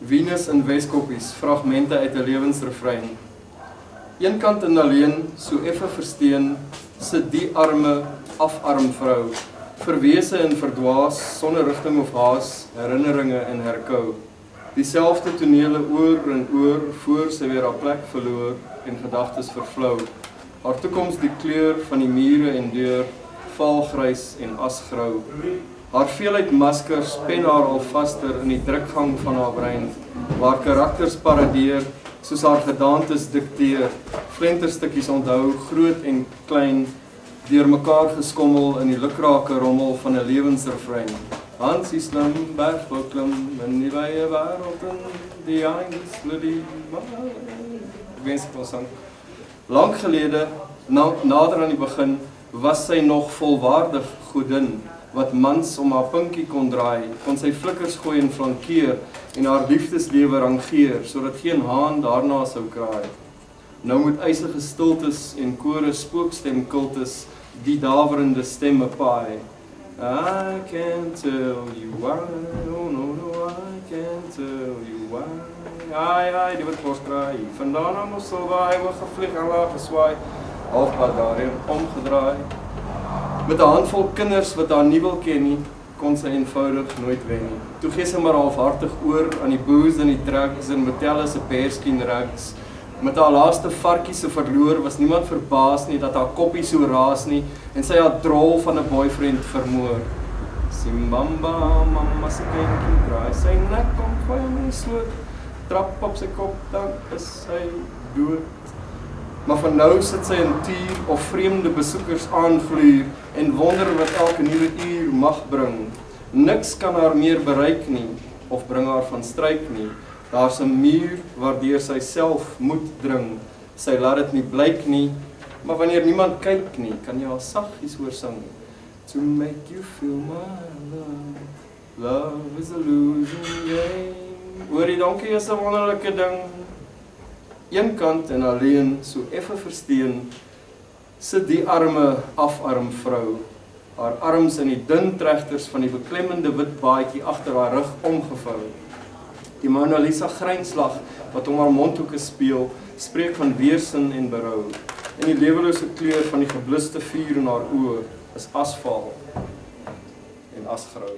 Venus in Weskoppies, fragmente uit 'n lewensrefrein. Eenkant en alleen, so effe versteen, sit die arme, afarm vrou, verwese en verdwaas, sonder rigting of haas, herinneringe en herkou. Dieselfde tonele oor en oor, voor sy weer haar plek verloor en gedagtes vervlou. Haar toekoms die kleur van die mure en deur, valgrys en asgrou. Haar veelheid maskers pen haar al vaster in die drukgang van haar brein, waar karakters paradeer, soos haar gedaantes dikteer, flenterstukkies onthou, groot en klein, deur mekaar geskommel in die lukrake rommel van 'n lewensrefrein. Hansie slim, bergbou klim, in die wye wêreld en die eindslulie. Ek wens ek kon sang. Lang gelede, nader aan die begin, was sy nog volwaardig godin, wat mans om haar pinkie kon draai, kon sy flikkers gooi en flankeer, en haar liefdeslewe rangeer, sodat geen haan daarna sou kraai. Nou moet eisige stiltes en kore spookstem kultus, die daverende stemme paai. I can't tell you why, oh no, I can't tell you why. Ai, die wat kos kraai, vandaan aan ons sal waai, oog gevlieg en laag geswaai, halfpad daarin omgedraai. Met 'n handvol kinders wat haar nie wil ken nie, kon sy eenvoudig nooit wen nie. Toe gee sy maar halfhartig oor aan die booze en die drugs en Matella se bearskin rugs. Met haar laaste varkie se verloor was niemand verbaas nie dat haar koppie so raas nie en sy haar drol van 'n boyfriend vermoor. Simbamba, mamma se kindjie draai sy nek om gooi hom in die sloot, trap op sy kop, dan is sy dood. Maar van nou sit sy in tuur of vreemde besoekers aangluur en wonder wat elke nuwe uur mag bring. Niks kan haar meer bereik nie, of bring haar van stryk nie. Daar's 'n muur waardeur sy self moet dring. Sy laat dit nie blyk nie, maar wanneer niemand kyk nie, kan jy haar saggies hoor sing. To make you feel my love, love is a losing game. Oor die donkie is 'n wonderlike ding. Eenkant en alleen, so effe versteen, sit die arme, afarm vrou, haar arms in die dun tregters van die beklemmende wit baadjie agter haar rug omgevou. Die Mona Lisa grynslag wat om haar mondhoeke speel, spreek van weersin en berou. En die lewelose kleur van die gebluste vuur in haar oë is asval en asgrou.